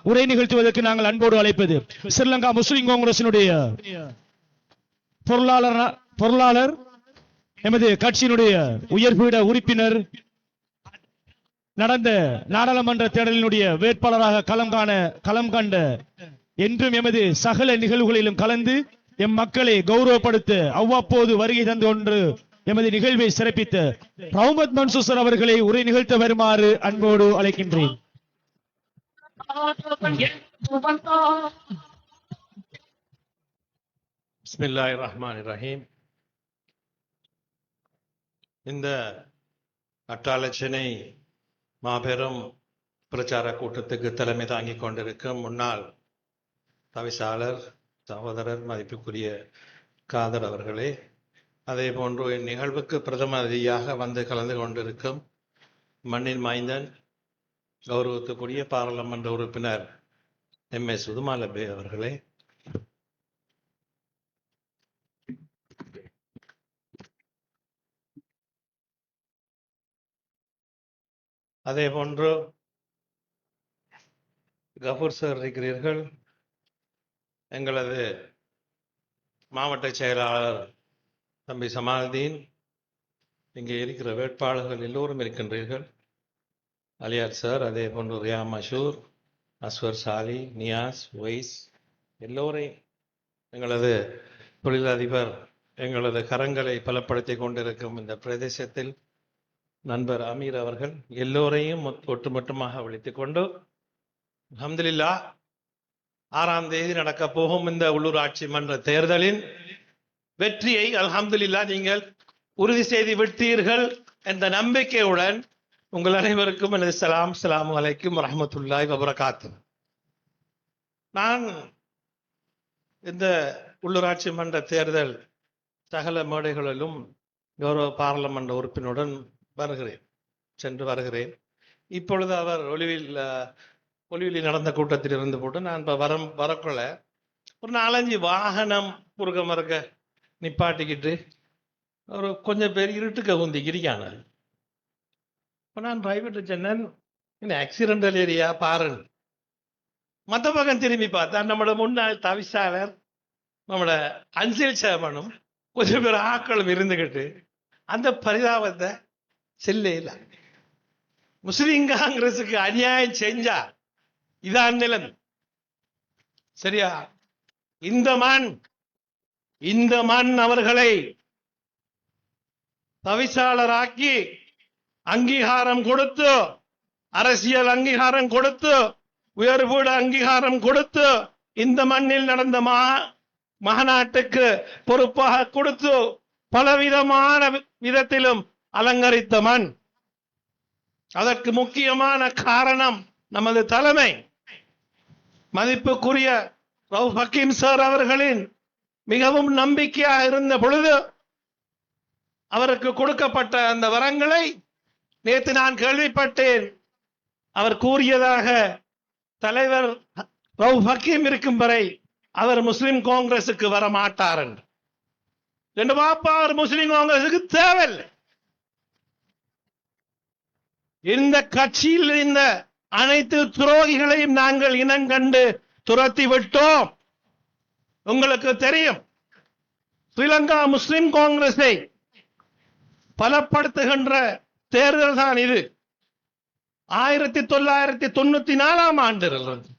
உரை நிகழ்த்துவதற்கு நாங்கள் அன்போடு அழைப்பது ஸ்ரீலங்கா முஸ்லிம் காங்கிரசினுடைய பொருளாளர் எமது கட்சியினுடைய உயர்பீட உறுப்பினர், நடந்த நாடாளுமன்ற தேர்தலினுடைய வேட்பாளராக களம் கண்ட என்றும் எமது சகல நிகழ்வுகளிலும் கலந்து எம் மக்களை கௌரவப்படுத்த அவ்வப்போது வருகை தந்து கொண்டு எமது நிகழ்வை சிறப்பித்த ரஹ்மத் மன்சூர் அவர்களை உரை நிகழ்த்த வருமாறு அன்போடு அழைக்கின்றேன். பிஸ்மில்லாஹிர் ரஹ்மானிர் ரஹீம். இந்த அட்டாளச்சனை மாபெரும் பிரச்சார கூட்டத்துக்கு தலைமை தாங்கிக் கொண்டிருக்கும் முன்னாள் தவிசாளர் சகோதரர் மதிப்புக்குரிய காதர் அவர்களே, அதே போன்று இந்நிகழ்வுக்கு பிரதம அதிதியாக வந்து கலந்து கொண்டிருக்கும் மண்ணின் மைந்தன் கௌரவத்துக்குரிய பாராளுமன்ற உறுப்பினர் MS உதுமாலபே அவர்களே, அதே போன்று கபூர் சார் இருக்கிறீர்கள், எங்களது மாவட்ட செயலாளர் தம்பி சமால்தீன், இங்கே இருக்கிற வேட்பாளர்கள் எல்லோரும் இருக்கின்றீர்கள், அலியார் சார், அதே போன்று ரியா மஷூர், அஸ்வர் சாலி, நியாஸ், ஒய்ஸ், எல்லோரையும் எங்களது தொழிலதிபர் எங்களது கரங்களை பலப்படுத்தி கொண்டிருக்கும் இந்த பிரதேசத்தில் நண்பர் அமீர் அவர்கள் எல்லோரையும் ஒட்டுமொத்தமாக விழித்துக் கொண்டு, அல்ஹம்துலில்லாஹ் 6ஆம் தேதி நடக்க போகும் இந்த உள்ளூராட்சி மன்ற தேர்தலின் வெற்றியை அல்ஹம்துலில்லாஹ் நீங்கள் உறுதி செய்து விட்டீர்கள் என்ற நம்பிக்கையுடன் உங்கள் அனைவருக்கும் எனது அஸ்ஸலாமு அலைக்கும் வரஹ்மத்துல்லாஹி வபரகாத்துஹு. நான் இந்த உள்ளூராட்சி மன்ற தேர்தல் சகல மேடைகளிலும் கௌரவ பாராளுமன்ற உறுப்பினருடன் சென்று வருகிறேன். இப்பொழுது அவர் ஒளிவில் நடந்த கூட்டத்தில் இருந்து போட்டு நான் இப்போ வரக்குள்ள ஒரு 4-5 வாகனம் குறுக்க மறுக்க நிப்பாட்டிக்கிட்டு ஒரு கொஞ்சம் பேர் இருட்டுக்க குந்திக்கிறிக்கான. இப்போ நான் டிரைவர்கிட்ட சொன்னேன், என்ன ஆக்சிடென்டல் ஏரியா பாருன்னு. மற்ற பக்கம் திரும்பி பார்த்தா நம்மளோட முன்னாள் தவிசாளர் நம்மளோட அன்சில் சேர்மனும் கொஞ்சம் பேர் ஆக்களும் இருந்துக்கிட்டு அந்த பரிதாபத்தை செல்ல முஸ்லிம் காங்கிரசுக்கு அநியாயம் செஞ்சா இதான் நிலம். சரியா? இந்த மண் அவர்களை தவிசாளராக்கி அங்கீகாரம் கொடுத்து, அரசியல் அங்கீகாரம் கொடுத்து, உயர்வீடு அங்கீகாரம் கொடுத்து, இந்த மண்ணில் நடந்த மகநாட்டுக்கு பொறுப்பாக கொடுத்து பலவிதமான விதத்திலும் அலங்கரித்த மண். அதற்கு முக்கியமான காரணம் நமது தலைமை மதிப்புக்குரிய ரவுஃப் ஹக்கீம் சார் அவர்களின் மிகவும் நம்பிக்கையாக இருந்த பொழுது அவருக்கு கொடுக்கப்பட்ட அந்த வரங்களை நேற்று நான் கேள்விப்பட்டேன். அவர் கூறியதாக தலைவர் ரவுஃப் ஹக்கீம் இருக்கும் வரை அவர் முஸ்லிம் காங்கிரசுக்கு வர மாட்டார் என்று. பாப்பா, அவர் முஸ்லிம் காங்கிரசுக்கு தேவையில்லை. இந்த கட்சியில் இந்த அனைத்து துரோகிகளையும் நாங்கள் இனங்கண்டு துரத்தி விட்டோம். உங்களுக்கு தெரியும், ஸ்ரீலங்கா முஸ்லிம் காங்கிரஸை பலப்படுத்துகின்ற தேர்தல் தான் இது. 1994ஆம் ஆண்டிலிருந்து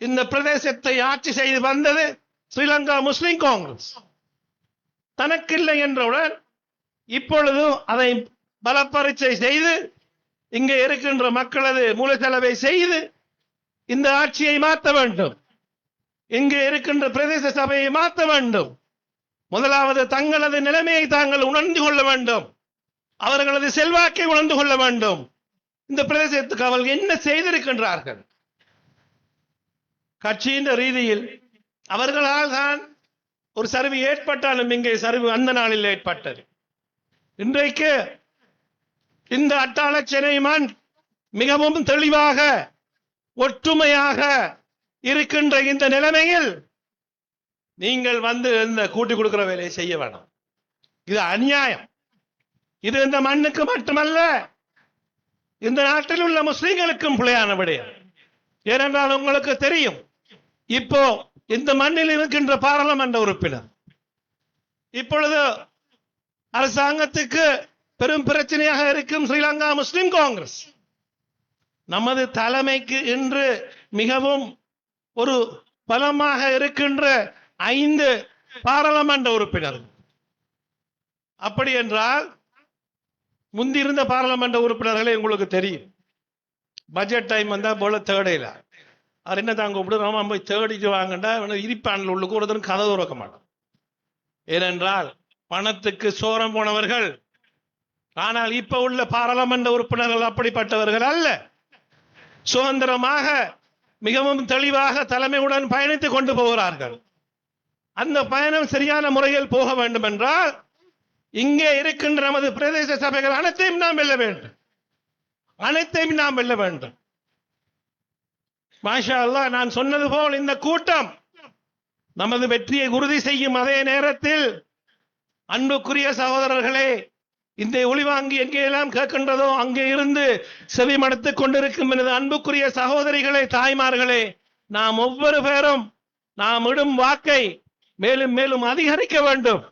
இந்த பிரதேசத்தை ஆட்சி செய்து வந்தது ஸ்ரீலங்கா முஸ்லிம் காங்கிரஸ். தனக்கில்லை என்றவுடன் இப்பொழுதும் அதை பலப்பரீட்சை செய்து இங்கே இருக்கின்ற மக்களது மூலச்செலவை செய்து இந்த ஆட்சியை மாற்ற வேண்டும். இங்கே இருக்கின்ற பிரதேச சபையை மாற்ற வேண்டும். முதலாவது தங்களது நிலைமையை தாங்கள் உணர்ந்து கொள்ள வேண்டும். அவர்களது செல்வாக்கை உணர்ந்து கொள்ள வேண்டும். இந்த பிரதேசத்துக்கு அவர்கள் என்ன செய்திருக்கின்றார்கள்? கட்சியின் ரீதியில் அவர்களால் தான் ஒரு சரிவு ஏற்பட்டாலும் இங்கே சரிவு அந்த நாளில் ஏற்பட்டது. இன்றைக்கு இந்த அட்டாளச்சனை மண் மிகவும் தெளிவாக ஒற்றுமையாக இருக்கின்ற இந்த நிலைமையில் நீங்கள் வந்து இந்த கூட்டி கொடுக்கிற வேலையை செய்ய வேண்டாம். இது அநியாயம். இது இந்த மண்ணுக்கு மட்டுமல்ல, இந்த நாட்டில் உள்ள முஸ்லிம்களுக்கும் பிழையான விடயம். ஏனென்றால் உங்களுக்கு தெரியும், இப்போ இந்த மண்ணில் இருக்கின்ற பாராளுமன்ற உறுப்பினர் இப்பொழுது அரசாங்கத்துக்கு பெரும் பிரச்சனையாக இருக்கும் ஸ்ரீலங்கா முஸ்லிம் காங்கிரஸ். நமது தலைமைக்கு இன்று மிகவும் ஒரு பலமாக இருக்கின்ற 5 பாராளுமன்ற உறுப்பினர்கள். அப்படி என்றால் முந்திருந்த பாராளுமன்ற உறுப்பினர்களே உங்களுக்கு தெரியும், பட்ஜெட் டைம் வந்தா போல தேடையில அவர் என்ன தாங்க கூப்பிடுறோமா போய் தேடிட்டு வாங்கண்டா இருப்பான்ல உள்ளுக்கு ஒருத்தரும் கதை துறக்க மாட்டோம். ஏனென்றால் பணத்துக்கு சோரம் போனவர்கள். ஆனால் இப்ப உள்ள பாராளுமன்ற உறுப்பினர்கள் அப்படிப்பட்டவர்கள் அல்ல. சுதந்திரமாக மிகவும் தெளிவாக தலைமையுடன் பயணித்துக் கொண்டு போகிறார்கள். அந்த பயணம் சரியான முறையில் போக வேண்டும் என்றால் இங்கே இருக்கின்ற நமது பிரதேச சபைகள் அனைத்தையும் நாம் வெல்ல வேண்டும். அனைத்தையும் நாம் வெல்ல வேண்டும். மாஷா அல்லாஹ், நான் சொன்னது போல் இந்த கூட்டம் நமது வெற்றியை உறுதி செய்யும். அதே நேரத்தில் அன்புக்குரிய சகோதரர்களே, இந்த ஒளிவாங்கி எங்கெல்லாம் கேட்கின்றதோ அங்கே இருந்து செவிமடுத்துக் கொண்டிருக்கும் எனது அன்புக்குரிய சகோதரிகளே, தாய்மார்களே, நாம் ஒவ்வொரு பேரும் நாம் இடும் வாக்கை மேலும் மேலும் அதிகரிக்க வேண்டும்.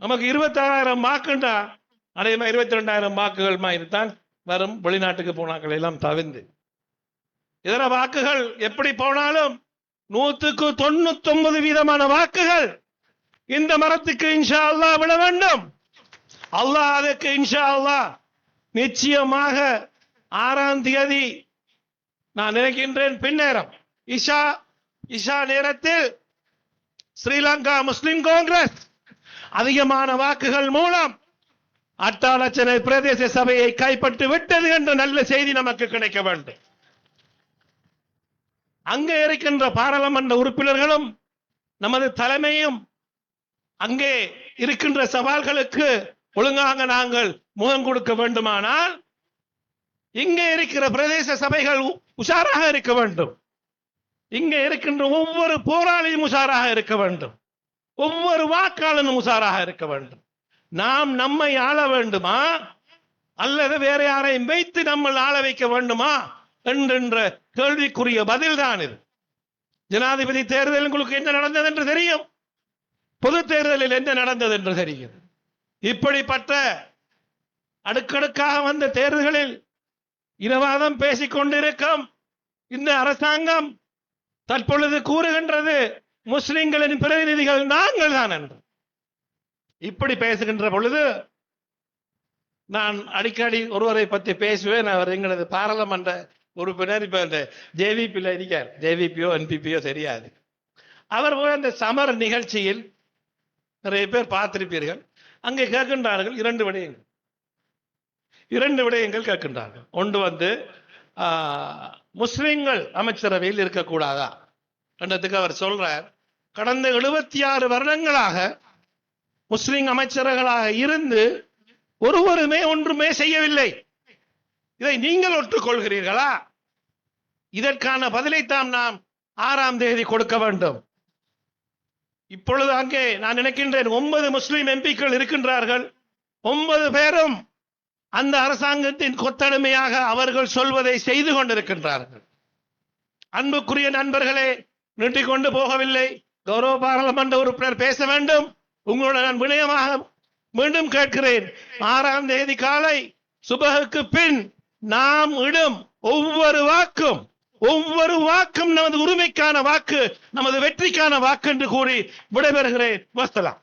நமக்கு 26,000 வாக்குண்டா அதே மாதிரி 22,000 வாக்குகள் மாதிரித்தான் வரும். வெளிநாட்டுக்கு போனாக்கள் எல்லாம் தவிர்ந்து இதர வாக்குகள் எப்படி போனாலும் 199% வாக்குகள் இந்த மரத்துக்கு இன்ஷா அல்லாஹ் விட வேண்டும். அல்லாஹ் அதற்கு இன்ஷா அல்லாஹ் நிச்சயமாக 6ஆம் தேதி நான் நினைக்கின்றேன் பின்னேரம் இஷா நேரத்தில் ஸ்ரீலங்கா முஸ்லிம் காங்கிரஸ் அதிகமான வாக்குகள் மூலம் அட்டாளச்சனை பிரதேச சபையை கைப்பற்றி விட்டது என்ற நல்ல செய்தி நமக்கு கிடைக்க வேண்டும். அங்கே இருக்கின்ற பாராளுமன்ற உறுப்பினர்களும் நமது தலைமையும் அங்கே இருக்கின்ற சவால்களுக்கு ஒழுங்காக நாங்கள் முகம் கொடுக்க வேண்டுமானால் இங்கே இருக்கிற பிரதேச சபைகள் உஷாராக இருக்க வேண்டும். இங்கே இருக்கின்ற ஒவ்வொரு போராளியும் உஷாராக இருக்க வேண்டும். ஒவ்வொரு வாக்காளனும் உஷாராக இருக்க வேண்டும். நாம் நம்மை ஆள வேண்டுமா அல்லது வேற யாரையும் வைத்து நம்ம ஆள வைக்க வேண்டுமா என்ற கேள்விக்குரிய பதில் தான் இது. ஜனாதிபதி தேர்தல் உங்களுக்கு என்ன நடந்தது என்று தெரியும். பொது தேர்தலில் என்ன நடந்தது என்று தெரியும். இப்படிப்பட்ட அடுக்கடுக்காக வந்த தேர்தல்களில் இரவாதம் பேசிக் கொண்டிருக்கும் இந்த அரசாங்கம் தற்பொழுது கூறுகின்றது முஸ்லிம்களின் பிரதிநிதிகள் நாங்கள் தான் என்று. இப்படி பேசுகின்ற பொழுது நான் அடிக்கடி ஒருவரை பற்றி பேசுவேன். அவர் எங்களது பாராளுமன்ற உறுப்பினர், இப்ப இந்த ஜேவிபியில் இருக்கார். ஜேவிபியோ என்பிபியோ தெரியாது. அவர் போய் அந்த சமர் நிகழ்ச்சியில் நிறைய பேர் பார்த்திருப்பீர்கள். அங்கே கேட்கின்றார்கள் 2 விடயங்கள். 2 விடயங்கள் கேட்கின்றார்கள். ஒன்று முஸ்லிம்கள் அமைச்சரவையில் இருக்கக்கூடாதா என்றதுக்கு அவர் சொல்றார், கடந்த 76 வருடங்களாக முஸ்லிம் அமைச்சர்களாக இருந்து ஒருவருமே ஒன்றுமே செய்யவில்லை. இதை நீங்கள் ஒற்றுக்கொள்கிறீர்களா? இதற்கான பதிலைத்தான் நாம் 6ஆம் தேதி கொடுக்க வேண்டும். இப்பொழுது அங்கே நான் நினைக்கின்றேன் 9 முஸ்லிம் எம்பிக்கள் இருக்கின்றார்கள். 9 பேரும் அந்த அரசாங்கத்தின் கொத்தடிமையாக அவர்கள் சொல்வதை செய்து கொண்டிருக்கின்றார்கள். அன்புக்குரிய நண்பர்களே, நீட்டிக்கொண்டு போகவில்லை. கௌரவ பாராளுமன்ற உறுப்பினர் பேச வேண்டும். உங்களோட நான் வினயமாக மீண்டும் கேட்கிறேன், 6ஆம் தேதி காலை சுபகுக்கு பின் நாம் இடும் ஒவ்வொரு வாக்கும் நமது உரிமைக்கான வாக்கு, நமது வெற்றிக்கான வாக்கு என்று கூறி விடைபெறுகிறேன். வஸ்ஸலாம்.